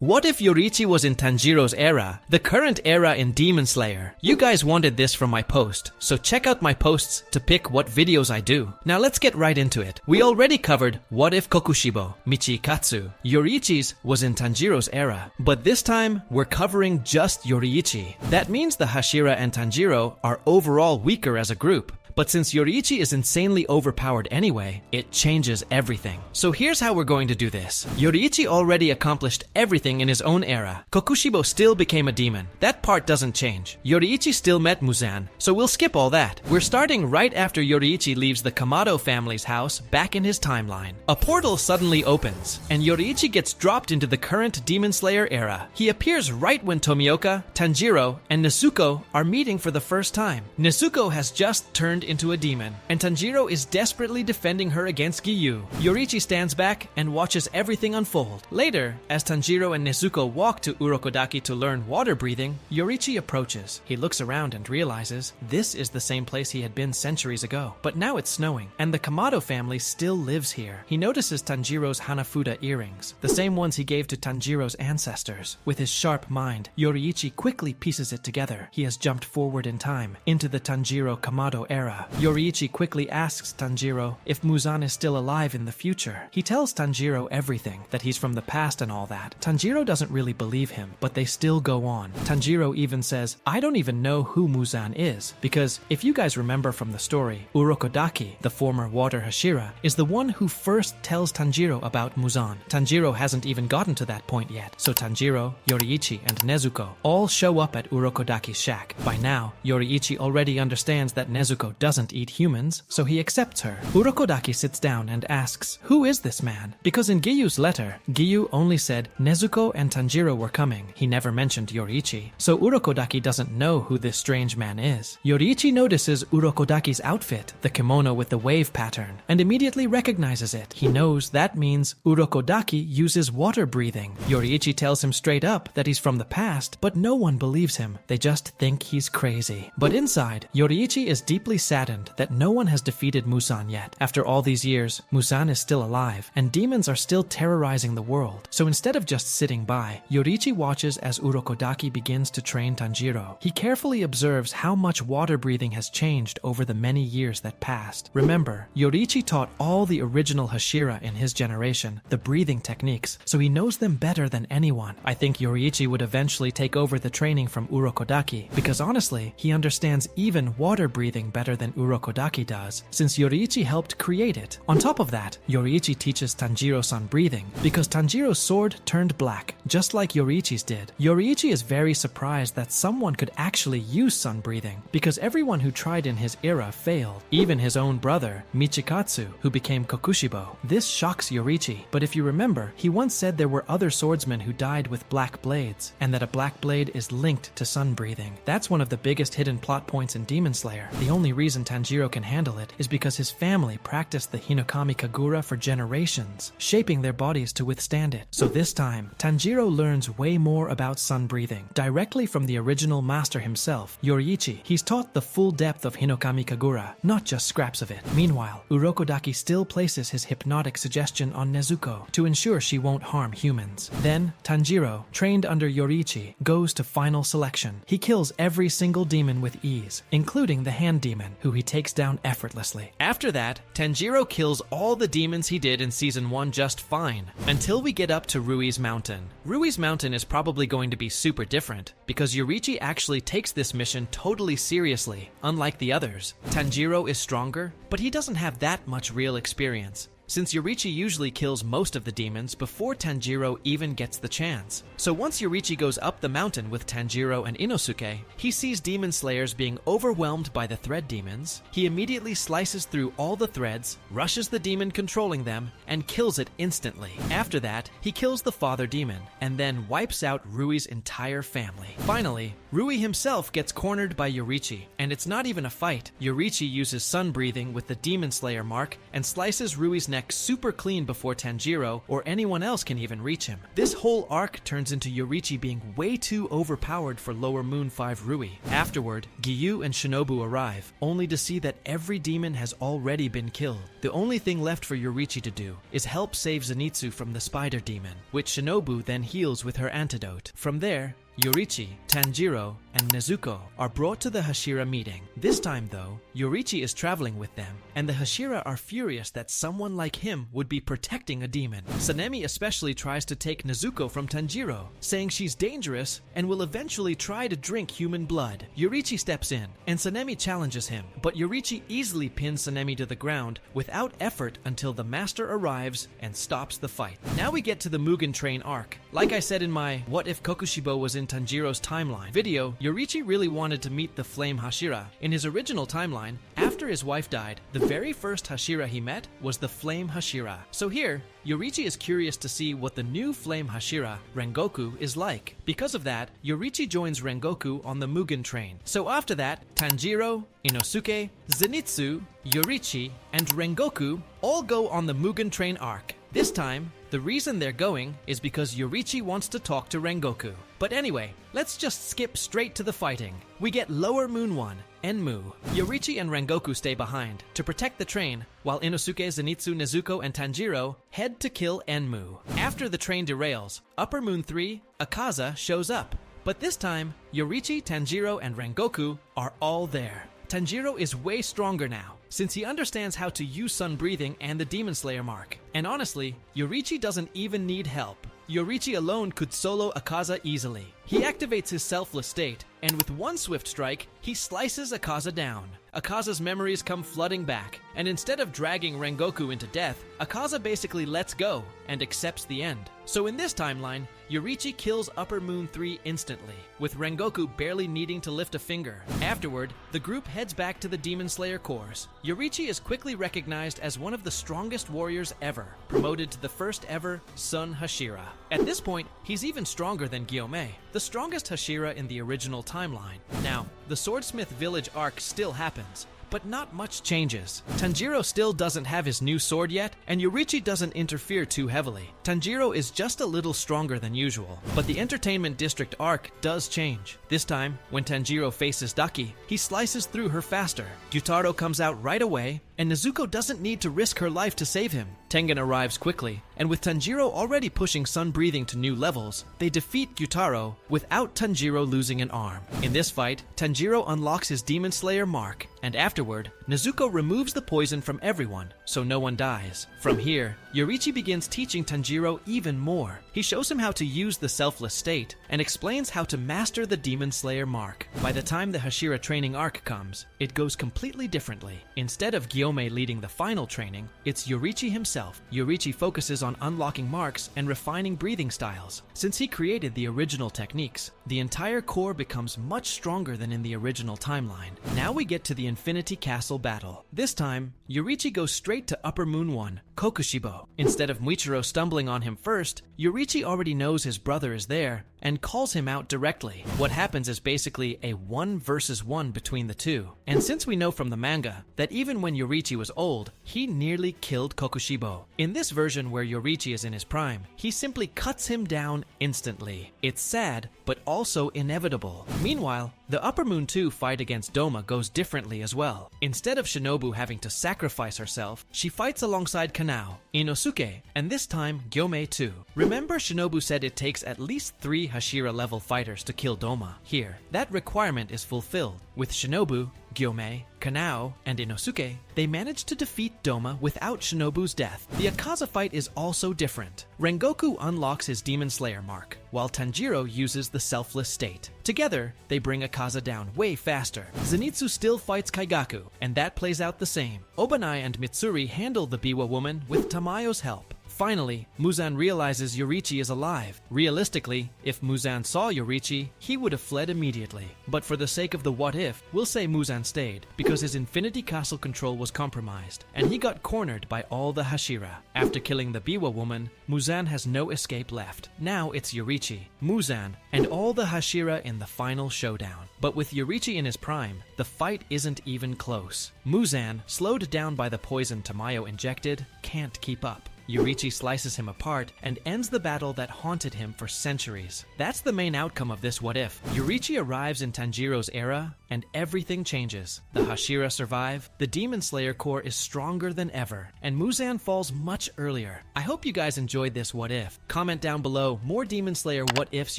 What if Yoriichi was in Tanjiro's era, the current era in Demon Slayer? You guys wanted this from my post, so check out my posts to pick what videos I do. Now let's get right into it. We already covered what if Kokushibo, Michikatsu, Yoriichi's was in Tanjiro's era, but this time we're covering just Yoriichi. That means the Hashira and Tanjiro are overall weaker as a group. But since Yoriichi is insanely overpowered anyway, it changes everything. So here's how we're going to do this. Yoriichi already accomplished everything in his own era. Kokushibo still became a demon. That part doesn't change. Yoriichi still met Muzan, so we'll skip all that. We're starting right after Yoriichi leaves the Kamado family's house back in his timeline. A portal suddenly opens, and Yoriichi gets dropped into the current Demon Slayer era. He appears right when Tomioka, Tanjiro, and Nezuko are meeting for the first time. Nezuko has just turned into a demon, and Tanjiro is desperately defending her against Giyu. Yoriichi stands back and watches everything unfold. Later, as Tanjiro and Nezuko walk to Urokodaki to learn water breathing, Yoriichi approaches. He looks around and realizes this is the same place he had been centuries ago. But now it's snowing, and the Kamado family still lives here. He notices Tanjiro's Hanafuda earrings, the same ones he gave to Tanjiro's ancestors. With his sharp mind, Yoriichi quickly pieces it together. He has jumped forward in time, into the Tanjiro Kamado era. Yoriichi quickly asks Tanjiro if Muzan is still alive in the future. He tells Tanjiro everything, that he's from the past and all that. Tanjiro doesn't really believe him, but they still go on. Tanjiro even says, I don't even know who Muzan is, because if you guys remember from the story, Urokodaki, the former water Hashira, is the one who first tells Tanjiro about Muzan. Tanjiro hasn't even gotten to that point yet, so Tanjiro, Yoriichi, and Nezuko all show up at Urokodaki's shack. By now, Yoriichi already understands that Nezuko doesn't eat humans, so he accepts her. Urokodaki sits down and asks, who is this man? Because in Giyu's letter, Giyu only said Nezuko and Tanjiro were coming. He never mentioned Yoriichi, so Urokodaki doesn't know who this strange man is. Yoriichi notices Urokodaki's outfit, the kimono with the wave pattern, and immediately recognizes it. He knows that means Urokodaki uses water breathing. Yoriichi tells him straight up that he's from the past, but no one believes him. They just think he's crazy. But inside, Yoriichi is deeply saddened that no one has defeated Muzan yet. After all these years, Muzan is still alive, and demons are still terrorizing the world. So instead of just sitting by, Yoriichi watches as Urokodaki begins to train Tanjiro. He carefully observes how much water breathing has changed over the many years that passed. Remember, Yoriichi taught all the original Hashira in his generation the breathing techniques, so he knows them better than anyone. I think Yoriichi would eventually take over the training from Urokodaki, because honestly, he understands even water breathing better than Urokodaki does, since Yoriichi helped create it. On top of that, Yoriichi teaches Tanjiro sun breathing, because Tanjiro's sword turned black, just like Yoriichi's did. Yoriichi is very surprised that someone could actually use sun breathing, because everyone who tried in his era failed, even his own brother, Michikatsu, who became Kokushibo. This shocks Yoriichi, but if you remember, he once said there were other swordsmen who died with black blades, and that a black blade is linked to sun breathing. That's one of the biggest hidden plot points in Demon Slayer. The only reason Tanjiro can handle it is because his family practiced the Hinokami Kagura for generations, shaping their bodies to withstand it. So this time, Tanjiro learns way more about sun breathing, directly from the original master himself, Yoriichi. He's taught the full depth of Hinokami Kagura, not just scraps of it. Meanwhile, Urokodaki still places his hypnotic suggestion on Nezuko to ensure she won't harm humans. Then, Tanjiro, trained under Yoriichi, goes to final selection. He kills every single demon with ease, including the hand demon, who he takes down effortlessly. After that, Tanjiro kills all the demons he did in Season 1 just fine, until we get up to Rui's Mountain. Rui's Mountain is probably going to be super different, because Yoriichi actually takes this mission totally seriously, unlike the others. Tanjiro is stronger, but he doesn't have that much real experience, since Yoriichi usually kills most of the demons before Tanjiro even gets the chance. So once Yoriichi goes up the mountain with Tanjiro and Inosuke, he sees demon slayers being overwhelmed by the thread demons. He immediately slices through all the threads, rushes the demon controlling them, and kills it instantly. After that, he kills the father demon, and then wipes out Rui's entire family. Finally, Rui himself gets cornered by Yoriichi, and it's not even a fight. Yoriichi uses sun breathing with the demon slayer mark and slices Rui's neck neck super clean before Tanjiro or anyone else can even reach him. This whole arc turns into Yoriichi being way too overpowered for Lower Moon 5 Rui. Afterward, Giyu and Shinobu arrive, only to see that every demon has already been killed. The only thing left for Yoriichi to do is help save Zenitsu from the spider demon, which Shinobu then heals with her antidote. From there, Yoriichi, Tanjiro, and Nezuko are brought to the Hashira meeting. This time though, Yoriichi is traveling with them, and the Hashira are furious that someone like him would be protecting a demon. Sanemi especially tries to take Nezuko from Tanjiro, saying she's dangerous and will eventually try to drink human blood. Yoriichi steps in, and Sanemi challenges him, but Yoriichi easily pins Sanemi to the ground without effort until the master arrives and stops the fight. Now we get to the Muggen Train arc. Like I said in my What If Kokushibo Was in Tanjiro's Timeline video, Yoriichi really wanted to meet the Flame Hashira. In his original timeline, after his wife died, the very first Hashira he met was the Flame Hashira. So here, Yoriichi is curious to see what the new Flame Hashira, Rengoku, is like. Because of that, Yoriichi joins Rengoku on the Muggen Train. So after that, Tanjiro, Inosuke, Zenitsu, Yoriichi, and Rengoku all go on the Muggen Train arc. This time, the reason they're going is because Yoriichi wants to talk to Rengoku. But anyway, let's just skip straight to the fighting. We get Lower Moon 1, Enmu. Yoriichi and Rengoku stay behind to protect the train, while Inosuke, Zenitsu, Nezuko, and Tanjiro head to kill Enmu. After the train derails, Upper Moon 3, Akaza shows up. But this time, Yoriichi, Tanjiro, and Rengoku are all there. Tanjiro is way stronger now, since he understands how to use Sun Breathing and the Demon Slayer mark. And honestly, Yoriichi doesn't even need help. Yoriichi alone could solo Akaza easily. He activates his selfless state, and with one swift strike, he slices Akaza down. Akaza's memories come flooding back, and instead of dragging Rengoku into death, Akaza basically lets go and accepts the end. So in this timeline, Yoriichi kills Upper Moon 3 instantly, with Rengoku barely needing to lift a finger. Afterward, the group heads back to the Demon Slayer cores. Yoriichi is quickly recognized as one of the strongest warriors ever, promoted to the first ever Sun Hashira. At this point, he's even stronger than Gyomei, the strongest Hashira in the original timeline. Now, the Swordsmith Village arc still happens, but not much changes. Tanjiro still doesn't have his new sword yet, and Yoriichi doesn't interfere too heavily. Tanjiro is just a little stronger than usual, but the Entertainment District arc does change. This time, when Tanjiro faces Daki, he slices through her faster. Gyutaro comes out right away, and Nezuko doesn't need to risk her life to save him. Tengen arrives quickly, and with Tanjiro already pushing Sun Breathing to new levels, they defeat Gyutaro without Tanjiro losing an arm. In this fight, Tanjiro unlocks his Demon Slayer mark, and afterward, Nezuko removes the poison from everyone, so no one dies. From here, Yoriichi begins teaching Tanjiro even more. He shows him how to use the selfless state, and explains how to master the Demon Slayer mark. By the time the Hashira training arc comes, it goes completely differently. Instead of Gyomei leading the final training, it's Yoriichi himself. Yoriichi focuses on unlocking marks and refining breathing styles. Since he created the original techniques, the entire core becomes much stronger than in the original timeline. Now we get to the Infinity Castle battle. This time, Yoriichi goes straight to Upper Moon 1, Kokushibo. Instead of Muichiro stumbling on him first, Yoriichi already knows his brother is there and calls him out directly. What happens is basically a 1 versus 1 between the two. And since we know from the manga that even when Yoriichi was old, he nearly killed Kokushibo. In this version where Yoriichi is in his prime, he simply cuts him down instantly. It's sad, but also inevitable. Meanwhile, the Upper Moon 2 fight against Doma goes differently as well. Instead of Shinobu having to sacrifice herself, she fights alongside Kanao, Inosuke, and this time Gyomei too. Remember, Shinobu said it takes at least 3 Hashira level fighters to kill Doma. Here, that requirement is fulfilled. With Shinobu, Gyomei, Kanao, and Inosuke, they managed to defeat Doma without Shinobu's death. The Akaza fight is also different. Rengoku unlocks his Demon Slayer mark, while Tanjiro uses the selfless state. Together, they bring Akaza down way faster. Zenitsu still fights Kaigaku, and that plays out the same. Obanai and Mitsuri handle the Biwa woman with Tamayo's help. Finally, Muzan realizes Yoriichi is alive. Realistically, if Muzan saw Yoriichi, he would have fled immediately. But for the sake of the what if, we'll say Muzan stayed, because his Infinity Castle control was compromised, and he got cornered by all the Hashira. After killing the Biwa woman, Muzan has no escape left. Now it's Yoriichi, Muzan, and all the Hashira in the final showdown. But with Yoriichi in his prime, the fight isn't even close. Muzan, slowed down by the poison Tamayo injected, can't keep up. Yoriichi slices him apart and ends the battle that haunted him for centuries. That's the main outcome of this what if. Yoriichi arrives in Tanjiro's era, and everything changes. The Hashira survive, the Demon Slayer core is stronger than ever, and Muzan falls much earlier. I hope you guys enjoyed this what if. Comment down below more Demon Slayer what ifs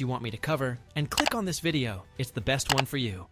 you want me to cover, and click on this video. It's the best one for you.